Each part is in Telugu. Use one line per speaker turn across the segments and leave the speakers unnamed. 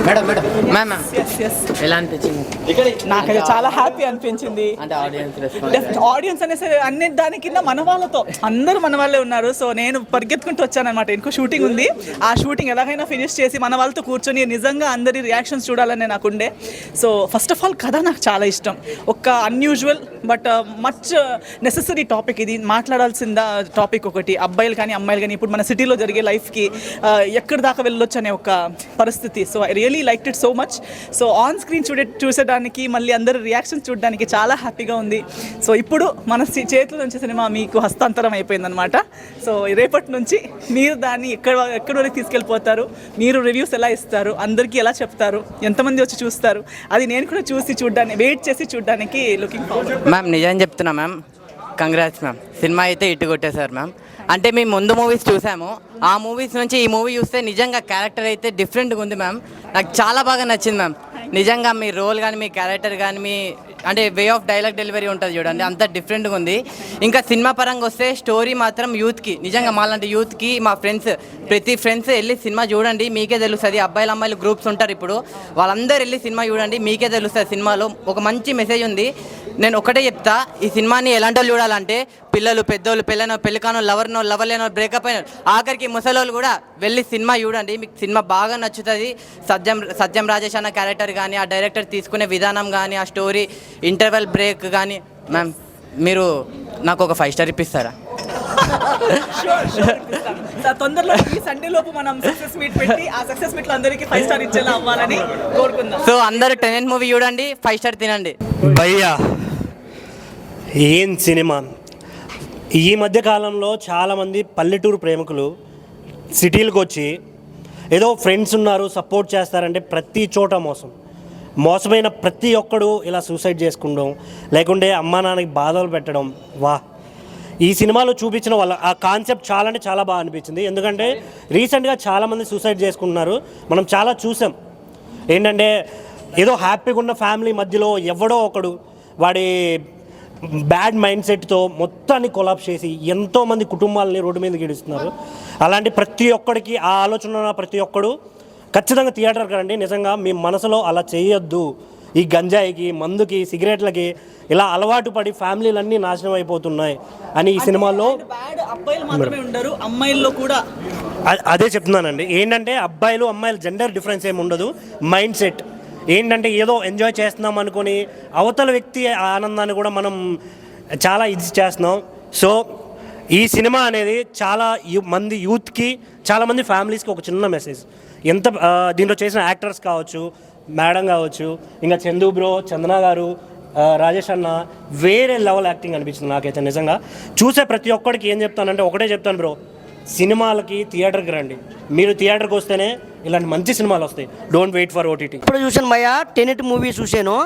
మేడం మేడం మ్యామ్ ఎలా అనిపించింది?
నాకైతే చాలా హ్యాపీ అనిపించింది.
అంటే
ఆడియన్స్ అనేసి అన్ని దాని కింద మన వాళ్ళతో అందరూ మన వాళ్ళే ఉన్నారు. సో నేను పరిగెత్తుకుంటూ వచ్చానమాట. ఇంకో షూటింగ్ ఉంది, ఆ షూటింగ్ ఎలాగైనా ఫినిష్ చేసి మన వాళ్ళతో కూర్చొని నిజంగా అందరి రియాక్షన్స్ చూడాలని నాకు ఉండే. సో ఫస్ట్ ఆఫ్ ఆల్ కథ నాకు చాలా ఇష్టం. ఒక unusual but much necessary topic ఇది. మాట్లాడాల్సిన టాపిక్ ఒకటి, అబ్బాయిలు కానీ అమ్మాయిలు కానీ ఇప్పుడు మన సిటీలో జరిగే లైఫ్కి ఎక్కడి దాకా వెళ్ళొచ్చు అనే ఒక పరిస్థితి. So I really like it so much. So on screen చూసేదానికి మళ్ళీ అందరి రియాక్షన్స్ చూడడానికి చాలా హ్యాపీగా ఉంది. సో ఇప్పుడు మన చేతిలో నుంచి సినిమా మీకు హస్తాంతరం అయిపోయిందనమాట. సో రేపటి నుంచి మీరు దాన్ని ఎక్కడి వరకు తీసుకెళ్ళిపోతారు, మీరు రివ్యూస్ ఎలా ఇస్తారు, అందరికీ ఎలా చెప్తారు, ఎంతమంది వచ్చి చూస్తారు, అది నేను కూడా చూసి చూడడానికి వెయిట్ చేసి చూడడానికి లుకింగ్ ఫార్వర్డ్.
మ్యామ్ నిజం చెప్తున్నా మ్యామ్, కంగ్రాట్స్ మ్యామ్. సినిమా అయితే ఇటు కొట్టేశారు మ్యామ్. అంటే మేము ముందు మూవీస్ చూసాము, ఆ మూవీస్ నుంచి ఈ మూవీ చూస్తే నిజంగా క్యారెక్టర్ అయితే డిఫరెంట్గా ఉంది మ్యామ్. నాకు చాలా బాగా నచ్చింది మ్యామ్. నిజంగా మీ రోల్ కానీ మీ క్యారెక్టర్ కానీ మీ అంటే వే ఆఫ్ డైలాగ్ డెలివరీ ఉంటుంది చూడండి, అంత డిఫరెంట్గా ఉంది. ఇంకా సినిమా పరంగా వస్తే స్టోరీ మాత్రం యూత్కి, నిజంగా మాలాంటి యూత్కి, మా ప్రతి ఫ్రెండ్స్ వెళ్ళి సినిమా చూడండి, మీకే తెలుస్తుంది. అబ్బాయిలు అమ్మాయిలు గ్రూప్స్ ఉంటారు ఇప్పుడు, వాళ్ళందరూ వెళ్ళి సినిమా చూడండి, మీకే తెలుస్తుంది. సినిమాలో ఒక మంచి మెసేజ్ ఉంది. నేను ఒకటే చెప్తా, ఈ సినిమాని ఎలాంటి వాళ్ళు చూడాలంటే పిల్లలు, పెద్దోళ్ళు, పెళ్ళికానో, లవర్ లేనో, బ్రేకప్ అయిన, ఆఖరికి ముసలోళ్ళు కూడా వెళ్ళి సినిమా చూడండి, మీకు సినిమా బాగా నచ్చుతుంది. సత్యం రాజేష్ అన్న క్యారెక్టర్ కానీ, ఆ డైరెక్టర్ తీసుకునే విధానం కానీ, ఆ స్టోరీ, ఇంటర్వెల్ బ్రేక్ కానీ, మ్యామ్ మీరు నాకు ఒక 5 స్టార్ ఇప్పిస్తారా?
తొందరలో ఈ సండే లోపు మనం సక్సెస్ మీట్ పెట్టి ఆ సక్సెస్ మీట్ లో అందరికీ 5 స్టార్ ఇచ్చేలా అవ్వాలని కోరుకుందాం.
సో అందరూ 10 మూవీ చూడండి, 5 స్టార్ తినండి.
భయ్యా ఏం సినిమా! ఈ మధ్య కాలంలో చాలామంది పల్లెటూరు ప్రేమికులు సిటీలకు వచ్చి ఏదో ఫ్రెండ్స్ ఉన్నారు సపోర్ట్ చేస్తారంటే ప్రతి చోట మోసమైన ప్రతి ఒక్కడు ఇలా సూసైడ్ చేసుకుంటాం, లేకుంటే అమ్మా నాన్నకి బాధలు పెట్టడం. ఈ సినిమాలో చూపించిన వాళ్ళ ఆ కాన్సెప్ట్ చాలా అంటే చాలా బాగా అనిపించింది. ఎందుకంటే రీసెంట్గా చాలామంది సూసైడ్ చేసుకుంటున్నారు, మనం చాలా చూసాం. ఏంటంటే ఏదో హ్యాపీగా ఉన్న ఫ్యామిలీ మధ్యలో ఎవడో ఒకడు వాడి బ్యాడ్ మైండ్ సెట్తో మొత్తాన్ని కొలాప్స్ చేసి ఎంతోమంది కుటుంబాలని రోడ్డు మీద గీడుస్తున్నారు. అలాంటి ప్రతి ఒక్కడికి ఆ ఆలోచన ఉన్న ప్రతి ఒక్కడు ఖచ్చితంగా థియేటర్కి రండి. నిజంగా మీ మనసులో అలా చేయొద్దు. ఈ గంజాయికి, మందుకి, సిగరెట్లకి ఇలా అలవాటు పడి ఫ్యామిలీలన్నీ నాశనం అయిపోతున్నాయి అని ఈ సినిమాలో
అమ్మాయిల్లో కూడా
అదే చెప్తున్నానండి. ఏంటంటే అబ్బాయిలు అమ్మాయిలు జెండర్ డిఫరెన్స్ ఏమి ఉండదు, మైండ్ సెట్ ఏంటంటే ఏదో ఎంజాయ్ చేస్తున్నాం అనుకొని అవతల వ్యక్తి ఆనందాన్ని కూడా మనం చాలా ఇది చేస్తున్నాం. సో ఈ సినిమా అనేది చాలా మంది యూత్కి, చాలామంది ఫ్యామిలీస్కి ఒక చిన్న మెసేజ్. ఎంత దీంట్లో చేసిన యాక్టర్స్ కావచ్చు, మేడం కావచ్చు, ఇంకా చందు బ్రో, చందన గారు, రాజేష్ అన్న, వేరే లెవెల్ యాక్టింగ్ అనిపించింది నాకైతే. నిజంగా చూసే ప్రతి ఒక్కడికి ఏం చెప్తానంటే ఒకటే చెప్తాను బ్రో, సినిమాలకి థియేటర్కి రండి. మీరు థియేటర్కి వస్తేనే ఇలాంటి మంచి సినిమాలు వస్తాయి. Don't wait for OTT.
ఇప్పుడు చూసాను భయ్యా, టెనెట్ మూవీ చూశాను.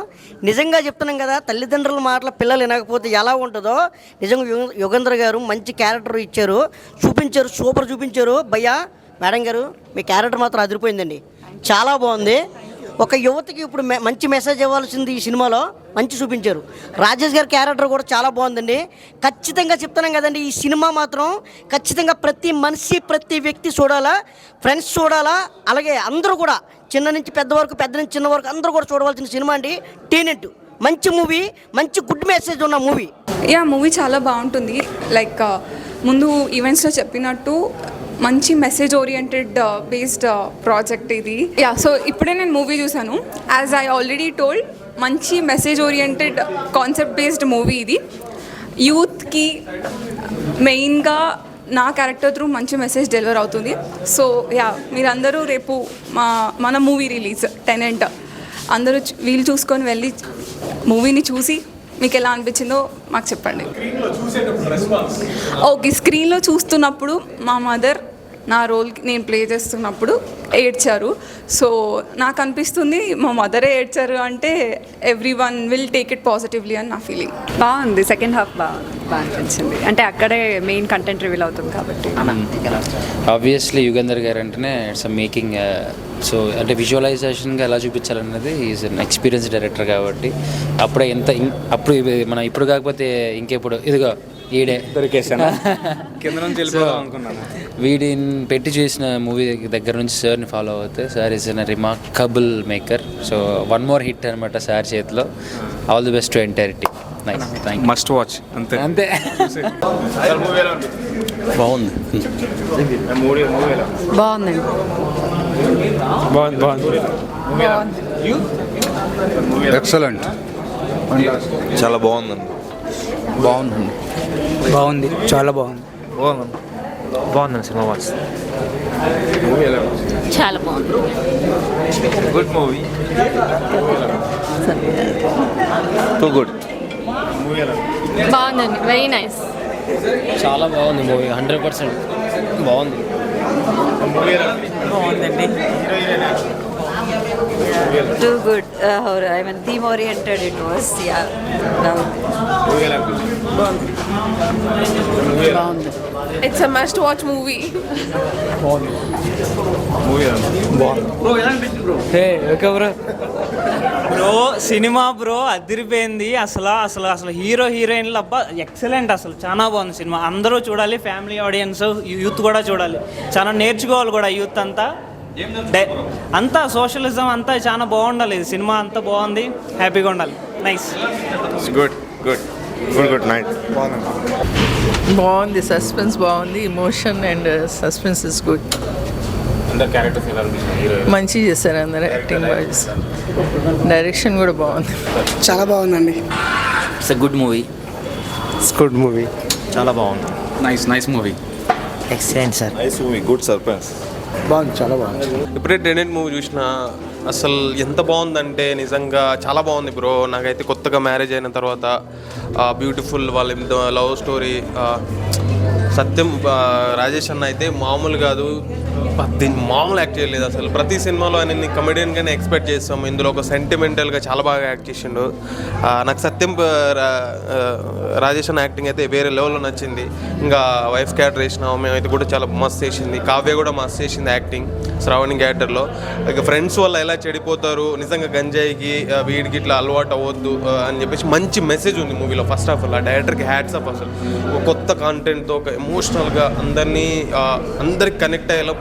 నిజంగా చెప్తున్నాం కదా, తల్లిదండ్రుల మాటల పిల్లలు వినకపోతే ఎలా ఉంటుందో. నిజంగా యుగంధర్ గారు మంచి క్యారెక్టర్ ఇచ్చారు, చూపించారు, సూపర్ చూపించారు. భయ్యా మేడం గారు మీ క్యారెక్టర్ మాత్రం అదిరిపోయిందండి, చాలా బాగుంది. ఒక యువతకి ఇప్పుడు మంచి మెసేజ్ ఇవ్వాల్సింది ఈ సినిమాలో మంచి చూపించారు. రాజేష్ గారి క్యారెక్టర్ కూడా చాలా బాగుందండి. ఖచ్చితంగా చెప్తున్నాం కదండి, ఈ సినిమా మాత్రం ఖచ్చితంగా ప్రతి మనిషి, ప్రతి వ్యక్తి చూడాలా, ఫ్రెండ్స్ చూడాలా, అలాగే అందరూ కూడా చిన్న నుంచి పెద్ద వరకు, పెద్ద నుంచి చిన్న వరకు అందరూ కూడా చూడవలసిన సినిమా అండి టెనెట్. మంచి మూవీ, మంచి గుడ్ మెసేజ్ ఉన్న మూవీ.
మూవీ చాలా బాగుంటుంది. లైక్ ముందు ఈవెంట్స్లో చెప్పినట్టు మంచి మెసేజ్ ఓరియంటెడ్ బేస్డ్ ప్రాజెక్ట్ ఇది. సో ఇప్పుడే నేను మూవీ చూశాను. యాజ్ ఐ ఆల్రెడీ టోల్డ్, మంచి message oriented concept based movie ఇది. యూత్కి మెయిన్గా నా క్యారెక్టర్ త్రూ మంచి మెసేజ్ డెలివర్ అవుతుంది. సో మీరందరూ రేపు మన మూవీ రిలీజ్ టెనెంట్ అందరూ వీలు చూసుకొని వెళ్ళి మూవీని చూసి మీకు ఎలా అనిపించిందో మాకు చెప్పండి. ఓకే, స్క్రీన్లో చూస్తున్నప్పుడు మా మదర్ నా రోల్కి నేను ప్లే చేస్తున్నప్పుడు ఏడ్చారు. సో నాకు అనిపిస్తుంది మా మదరే ఏడ్చారు అంటే everyone will take it positively అని నా ఫీలింగ్.
బాగుంది, సెకండ్ హాఫ్ బాగా అనిపించింది. అంటే అక్కడే మెయిన్ కంటెంట్ రివీల్ అవుతుంది కాబట్టి.
ఆబ్వియస్లీ యుగంధర్ గారు అంటేనే ఇట్స్ మేకింగ్. సో అంటే విజువలైజేషన్గా ఎలా చూపించాలన్నది ఈజ్ అన్ ఎక్స్పీరియన్స్ డైరెక్టర్ కాబట్టి అప్పుడే అప్పుడు మనం ఇప్పుడు కాకపోతే ఇంకెప్పుడు ఇదిగో ఈడే
దొరికేసాను కింద నుంచి వెళ్ళిపోదాం అనుకున్నాను.
వీడిని పెట్టి చూసిన మూవీ దగ్గర నుంచి సార్ని ఫాలో అవుతే sir is an remarkable maker. So one more hit అనమాట సార్ చేతిలో. All the best to entire team. Nice, thank you.
Must watch అంతే
అంతే.
బాగుంది.
బాగుందండి.
ఎక్సలెంట్,
చాలా బాగుందండి.
బాగుందండి.
బాగుంది, చాలా బాగుంది.
బాగుందండి సినిమా. వాచ్
చాలా బాగుంది.
Good movie, too good.
బాగుందండి, వెరీ నైస్.
చాలా బాగుంది మూవీ, 100% బాగుంది.
బాగుందండి.
Too good. I mean theme oriented it was. Yeah,
బాగుంది.
It's a must watch movie.
Bro cinema bro అదిరిపోయింది. అసలు హీరో హీరోయిన్లు అబ్బా ఎక్సలెంట్. అసలు చాలా బాగుంది సినిమా. అందరూ చూడాలి, ఫ్యామిలీ ఆడియన్స్, యూత్ కూడా చూడాలి. చాలా నేర్చుకోవాలి కూడా యూత్ అంతా. అంతా సోషలిజం అంతా చాలా బాగుండాలి. ఇది సినిమా అంతా బాగుంది, హ్యాపీగా ఉండాలి. Nice,
good good good good night.
బాగుంది, సస్పెన్స్ బాగుంది, emotion and suspense is good. మంచిగా చేశారు అందరూ, యాక్టింగ్ వైజ్, డైరెక్షన్ కూడా బాగుంది.
చాలా బాగుందండి.
It's a good movie.
It's good movie,
చాలా బాగుంది.
Nice movie.
Excellent sir.
Nice movie, good surprise.
బాగుంది, చాలా బాగుంది.
ఇప్పుడే టెనెంట్ మూవీ చూసిన, అసలు ఎంత బాగుందంటే నిజంగా చాలా బాగుంది బ్రో. నాకైతే కొత్తగా మ్యారేజ్ అయిన తర్వాత బ్యూటిఫుల్ వాళ్ళ లవ్ స్టోరీ. సత్యం రాజేష్ అన్న అయితే మామూలు కాదు, మామూలు యాక్ట్ చేయలేదు అసలు. ప్రతి సినిమాలో ఆయన కమెడియన్గానే ఎక్స్పెక్ట్ చేస్తాం, ఇందులో ఒక సెంటిమెంటల్గా చాలా బాగా యాక్ట్ చేసిండు. నాకు సత్యం రాజేష్ అన్న యాక్టింగ్ అయితే వేరే లెవెల్లో నచ్చింది. ఇంకా వైఫ్ క్యారెక్టర్ వేసిన మేమైతే కూడా చాలా మస్తు చేసింది. కావ్య కూడా మస్తు చేసింది యాక్టింగ్ శ్రావణి క్యారెక్టర్లో. ఇక ఫ్రెండ్స్ వల్ల ఎలా చెడిపోతారు, నిజంగా గంజాయికి వీడికి ఇట్లా అలవాటు అవ్వద్దు అని చెప్పేసి మంచి మెసేజ్ ఉంది మూవీలో. ఫస్ట్ ఆఫ్ ఆల్ ఆ డైరెక్టర్కి హ్యాట్స్ ఆఫ్. అసలు ఒక కొత్త కాంటెంట్తో ఒక ఎమోషనల్గా అందరికి కనెక్ట్ అయ్యేలా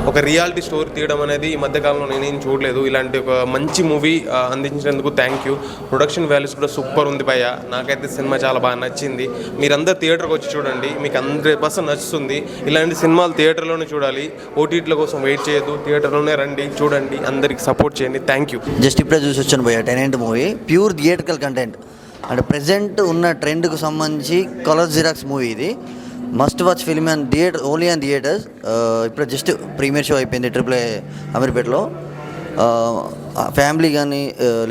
ఒక రియాలిటీ స్టోరీ తీయడం అనేది ఈ మధ్యకాలంలో నేనేం చూడలేదు. ఇలాంటి ఒక మంచి మూవీ అందించినందుకు థ్యాంక్ యూ. ప్రొడక్షన్ వాల్యూస్ కూడా సూపర్ ఉంది భయ్య. నాకైతే సినిమా చాలా బాగా నచ్చింది. మీరందరూ థియేటర్కి వచ్చి చూడండి, మీకు 100% నచ్చుతుంది. ఇలాంటి సినిమాలు థియేటర్లోనే చూడాలి, ఓటీటీల కోసం వెయిట్ చేయొద్దు. థియేటర్లోనే రండి, చూడండి, అందరికి సపోర్ట్ చేయండి. Thank you.
జస్ట్ ఇప్పుడే చూసి వచ్చాను భయ్య tenant movie. Pure theatrical content అంటే ప్రజెంట్ ఉన్న ట్రెండ్కు సంబంధించి కలర్ జిరాక్స్ మూవీ ఇది. Must watch film and only on theatres. ఇప్పుడు జస్ట్ ప్రీమియర్ షో అయిపోయింది AAA అమీర్పేటలో. ఫ్యామిలీ కానీ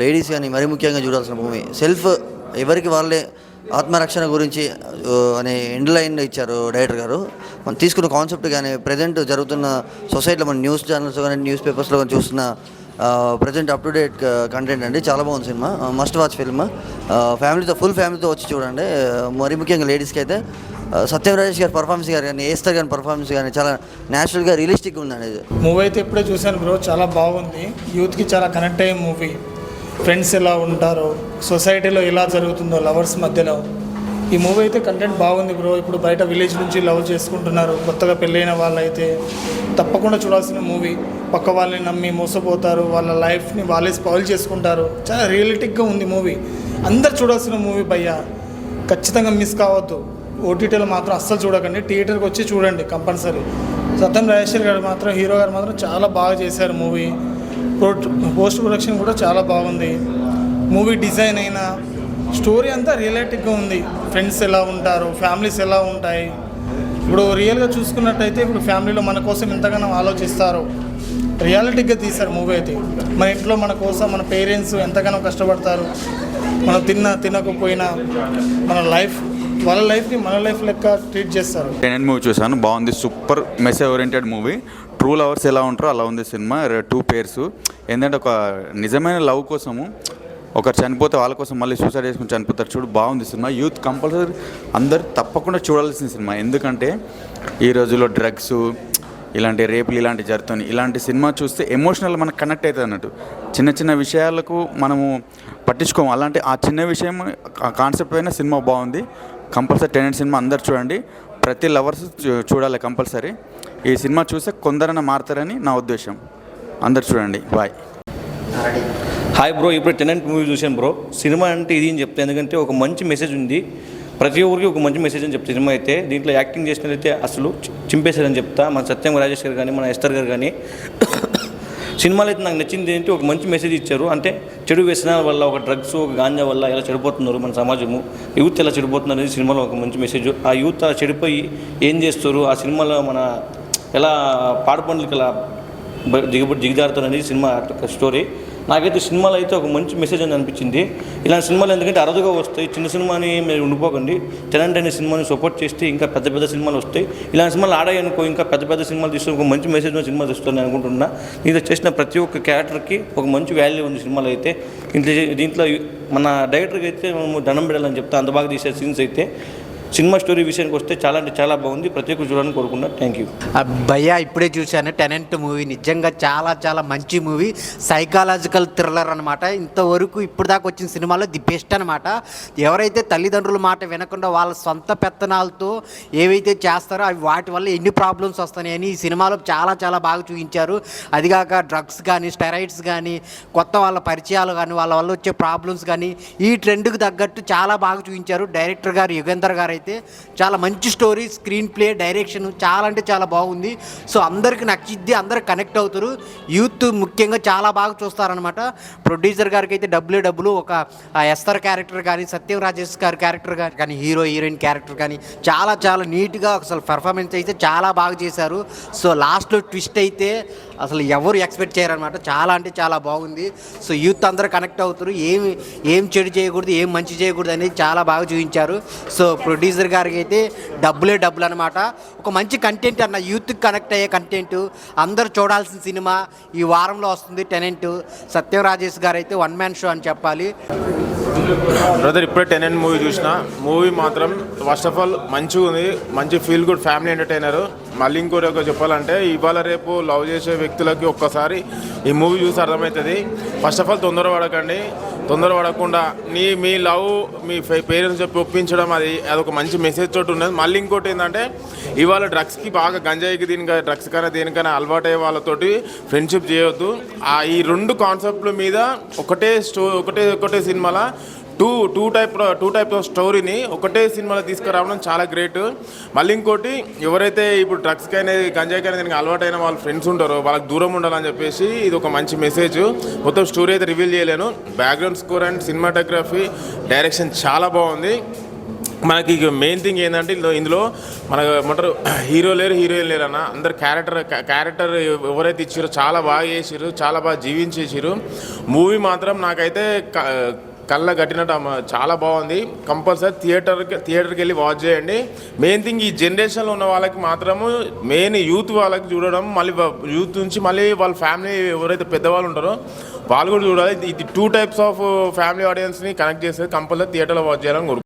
లేడీస్ కానీ మరీ ముఖ్యంగా చూడాల్సిన మూవీ. సెల్ఫ్ ఎవరికి వాళ్ళే ఆత్మరక్షణ గురించి అనే ఎండ్ లైన్ ఇచ్చారు డైరెక్టర్ గారు. మనం తీసుకున్న కాన్సెప్ట్ కానీ ప్రజెంట్ జరుగుతున్న సొసైటీలో మన న్యూస్ ఛానల్స్ కానీ న్యూస్ పేపర్స్లో కానీ చూస్తున్న present up to date content అండి. చాలా బాగుంది సినిమా, మస్ట్ వాచ్ ఫిల్మ్. ఫ్యామిలీతో ఫుల్ ఫ్యామిలీతో వచ్చి చూడండి. మరీ ముఖ్యంగా లేడీస్కి అయితే సత్యం రాజేష్ గారి పర్ఫార్మెన్స్ కానీ ఏస్తర్ గారి పర్ఫార్మెన్స్ కానీ చాలా న్యాచురల్గా రియలిస్టిక్గా ఉందండి. ఇది
మూవీ అయితే ఇప్పుడే చూశాను బ్రో, చాలా బాగుంది. యూత్కి చాలా కనెక్ట్ అయ్యే మూవీ. ఫ్రెండ్స్ ఎలా ఉంటారో, సొసైటీలో ఎలా జరుగుతుందో లవర్స్ మధ్యలో, ఈ మూవీ అయితే కంటెంట్ బాగుంది బ్రో. ఇప్పుడు బయట విలేజ్ నుంచి లవ్ చేసుకుంటున్నారు కొత్తగా పెళ్ళైన వాళ్ళైతే తప్పకుండా చూడాల్సిన మూవీ. పక్క వాళ్ళని నమ్మి మోసపోతారు, వాళ్ళ లైఫ్ని వాళ్ళే స్పాయిల్ చేసుకుంటారు. చాలా రియలిటిక్గా ఉంది మూవీ. అందరు చూడాల్సిన మూవీ భయ్య, ఖచ్చితంగా మిస్ కావద్దు. ఓటీటీలో మాత్రం అస్సలు చూడకండి, థియేటర్కి వచ్చి చూడండి కంపల్సరీ. సత్యం రాజేశ్వర్ గారు మాత్రం, హీరో గారు మాత్రం చాలా బాగా చేశారు మూవీ. పోస్ట్ ప్రొడక్షన్ కూడా చాలా బాగుంది. మూవీ డిజైన్ అయినా స్టోరీ అంతా రియలిటిక్గా ఉంది. ఫ్రెండ్స్ ఎలా ఉంటారు, ఫ్యామిలీస్ ఎలా ఉంటాయి. ఇప్పుడు రియల్గా చూసుకున్నట్టయితే ఇప్పుడు ఫ్యామిలీలో మన కోసం ఎంతగానో ఆలోచిస్తారు, రియాలిటిక్గా తీశారు మూవీ అయితే. మన ఇంట్లో మన కోసం మన పేరెంట్స్ ఎంతగానో కష్టపడతారు. మనం తినకపోయినా మన లైఫ్ వాళ్ళ లైఫ్ని మన లైఫ్ లెక్క ట్రీట్ చేస్తారు.
టెనెంట్ మూవీ చూసాను, బాగుంది. Super message oriented movie. True lovers ఎలా ఉంటారో అలా ఉంది సినిమా. 2 పేర్స్ ఏంటంటే ఒక నిజమైన లవ్ కోసము ఒకరు చనిపోతే వాళ్ళ కోసం మళ్ళీ సూసైడ్ చేసుకుని చనిపోతారు చూడు. బాగుంది సినిమా. యూత్ కంపల్సరీ అందరు తప్పకుండా చూడాల్సిన సినిమా. ఎందుకంటే ఈ రోజుల్లో డ్రగ్స్, ఇలాంటి రేపులు ఇలాంటివి జరుగుతుంది. ఇలాంటి సినిమా చూస్తే ఎమోషనల్ మనకు కనెక్ట్ అవుతుంది అన్నట్టు. చిన్న చిన్న విషయాలకు మనము పట్టించుకోము. అలాంటి ఆ చిన్న విషయం కాన్సెప్ట్ అయిన సినిమా బాగుంది. కంపల్సరీ టెనెంట్ సినిమా అందరు చూడండి, ప్రతి లవర్స్ చూడాలి కంపల్సరీ. ఈ సినిమా చూస్తే కొందరైనా మారుతారని నా ఉద్దేశం. అందరు చూడండి, బాయ్.
హాయ్ బ్రో, ఇప్పుడు టెనెంట్ మూవీ చూశాను బ్రో. సినిమా అంటే ఇది అని చెప్తాను, ఎందుకంటే ఒక మంచి మెసేజ్ ఉంది, ప్రతి ఒక్కరికి ఒక మంచి మెసేజ్ అని చెప్తే సినిమా అయితే. దీంట్లో యాక్టింగ్ చేసినట్లయితే అసలు చింపేశారని చెప్తా. మన సత్యం రాజేష్ గారు కానీ, మన ఎస్తర్ గారు కానీ. సినిమాలో అయితే నాకు నచ్చింది ఏంటి, ఒక మంచి మెసేజ్ ఇచ్చారు. అంటే చెడు వ్యసనాల వల్ల, ఒక డ్రగ్స్, ఒక గాంజా వల్ల ఎలా చెడిపోతున్నారు మన సమాజము, యూత్ ఎలా చెడిపోతున్నారు అనేది సినిమాలో ఒక మంచి మెసేజ్. ఆ యూత్ అలా చెడిపోయి ఏం చేస్తారు, ఆ సినిమాలో మన ఎలా పాడుపండ్లకి ఎలా దిగజారుతారు అనేది సినిమా స్టోరీ. నాకైతే సినిమాలో అయితే ఒక మంచి మెసేజ్ అని అనిపించింది. ఇలాంటి సినిమాలు ఎందుకంటే అరుదుగా వస్తాయి, చిన్న సినిమాని మీరు ఉండిపోకండి, టెనెంట్ అనే సినిమాని సపోర్ట్ చేస్తే ఇంకా పెద్ద పెద్ద సినిమాలు వస్తాయి. ఇలాంటి సినిమాలు ఆడాయి అనుకో, ఇంకా పెద్ద పెద్ద సినిమాలు తీసుకొని ఒక మంచి మెసేజ్ ఉన్న సినిమా తీస్తాను అనుకుంటున్నా. ఇది చేసిన ప్రతి ఒక్క క్యారెక్టర్కి ఒక మంచి వాల్యూ ఉంది సినిమాలో అయితే. దీంట్లో మన డైరెక్టర్కి అయితే మేము దండం పెట్టాలని చెప్తా, అంత బాగా తీసే సీన్స్ అయితే. సినిమా స్టోరీ విషయానికి వస్తే చాలా అంటే చాలా బాగుంది, ప్రతి ఒక్కరు చూడాలని కోరుకున్నా. Thank you.
భయ్యా ఇప్పుడే చూశాను టెనెంట్ మూవీ, నిజంగా చాలా చాలా మంచి మూవీ, సైకాలజికల్ థ్రిల్లర్ అనమాట. ఇంతవరకు ఇప్పుడు దాకా వచ్చిన సినిమాలో ది బెస్ట్ అనమాట. ఎవరైతే తల్లిదండ్రుల మాట వినకుండా వాళ్ళ సొంత పెత్తనాలతో ఏవైతే చేస్తారో అవి వాటి వల్ల ఎన్ని ప్రాబ్లమ్స్ వస్తున్నాయని ఈ సినిమాలో చాలా చాలా బాగా చూపించారు. అదిగాక డ్రగ్స్ కానీ, స్టెరాయిడ్స్ కానీ, కొత్త వాళ్ళ పరిచయాలు కానీ, వాళ్ళ వల్ల వచ్చే ప్రాబ్లమ్స్ కానీ ఈ ట్రెండ్కి తగ్గట్టు చాలా బాగా చూపించారు. డైరెక్టర్ గారు యుగేందర్ గారు అయితే చాలా మంచి స్టోరీ, స్క్రీన్ ప్లే, డైరెక్షన్ చాలా అంటే చాలా బాగుంది. సో అందరికి నచ్చిద్ది, అందరు కనెక్ట్ అవుతారు. యూత్ ముఖ్యంగా చాలా బాగా చూస్తారనమాట. ప్రొడ్యూసర్ గారికి అయితే డబ్బులు ఒక ఎస్తర్ క్యారెక్టర్ కానీ, సత్యం రాజేష్ గారి క్యారెక్టర్ కానీ, హీరోయిన్ క్యారెక్టర్ కానీ చాలా చాలా నీట్గా అసలు పెర్ఫార్మెన్స్ అయితే చాలా బాగా చేశారు. సో లాస్ట్లో ట్విస్ట్ అయితే అసలు ఎవరు ఎక్స్పెక్ట్ చేయరనమాట, చాలా అంటే చాలా బాగుంది. సో యూత్ అందరూ కనెక్ట్ అవుతారు, ఏం చెడు చేయకూడదు, ఏం మంచి చేయకూడదు అనేది చాలా బాగా చూపించారు. సో ప్రొడ్యూసర్ గారికి అయితే డబ్బులు అనమాట. ఒక మంచి కంటెంట్ అన్న, యూత్కి కనెక్ట్ అయ్యే కంటెంట్, అందరు చూడాల్సిన సినిమా ఈ వారంలో వస్తుంది టెనెంట్. సత్యం రాజేష్ గారు అయితే వన్ మ్యాన్ షో అని చెప్పాలి.
బ్రదర్ ఇప్పుడే టెనెంట్ మూవీ చూసిన, మూవీ మాత్రం ఫస్ట్ ఆఫ్ ఆల్ మంచిగా ఉంది, మంచి ఫీల్ గుడ్ ఫ్యామిలీ ఎంటర్టైనర్. మళ్ళీ ఇంకోటి ఒక చెప్పాలంటే ఇవాళ రేపు లవ్ చేసే వ్యక్తులకి ఒక్కసారి ఈ మూవీ చూసి అర్థమవుతుంది. ఫస్ట్ ఆఫ్ ఆల్ తొందరపడకుండా మీ లవ్ మీ పేరెంట్స్ చెప్పి ఒప్పించడం అదొక మంచి మెసేజ్ తోటి ఉన్నది. మళ్ళీ ఇంకోటి ఏంటంటే ఇవాళ డ్రగ్స్కి బాగా గంజాయికి దీనికి డ్రగ్స్ కన్నా దేనికైనా అలవాటు అయ్యే వాళ్ళతోటి ఫ్రెండ్షిప్ చేయొద్దు. ఈ రెండు కాన్సెప్ట్ల మీద ఒకటే సినిమాలో టూ టైప్ ఆఫ్ స్టోరీని ఒకటే సినిమాలో తీసుకురావడం చాలా గ్రేట్. మళ్ళీ ఇంకోటి ఎవరైతే ఇప్పుడు డ్రగ్స్కైనా గంజాయికైనా దీనికి అలవాటైన వాళ్ళ ఫ్రెండ్స్ ఉంటారో వాళ్ళకి దూరం ఉండాలని చెప్పేసి ఇది ఒక మంచి మెసేజ్. మొత్తం స్టోరీ అయితే రివీల్ చేయలేను. Background score and cinematography, direction చాలా బాగుంది. మనకి మెయిన్ థింగ్ ఏంటంటే ఇందులో మనకు హీరో లేరు, హీరోయిన్ లేరు అన్న, అందరు క్యారెక్టర్ ఎవరైతే ఇచ్చారో చాలా బాగా చేసిర్రు, చాలా బాగా జీవించేసారు. మూవీ మాత్రం నాకైతే కళ్ళ కట్టినట్టు చాలా బాగుంది. కంపల్సరీ థియేటర్కి వెళ్ళి వాచ్ చేయండి. మెయిన్ థింగ్ ఈ జనరేషన్లో ఉన్న వాళ్ళకి మాత్రము, మెయిన్ యూత్ వాళ్ళకి చూడడం, మళ్ళీ యూత్ నుంచి మళ్ళీ వాళ్ళ ఫ్యామిలీ ఎవరైతే పెద్దవాళ్ళు ఉంటారో వాళ్ళు కూడా చూడాలి. ఇది 2 టైప్స్ ఆఫ్ ఫ్యామిలీ ఆడియన్స్ని కనెక్ట్ చేస్తే కంపల్సరీ థియేటర్లో వాచ్ చేయాలని కోరుకుంటున్నాను.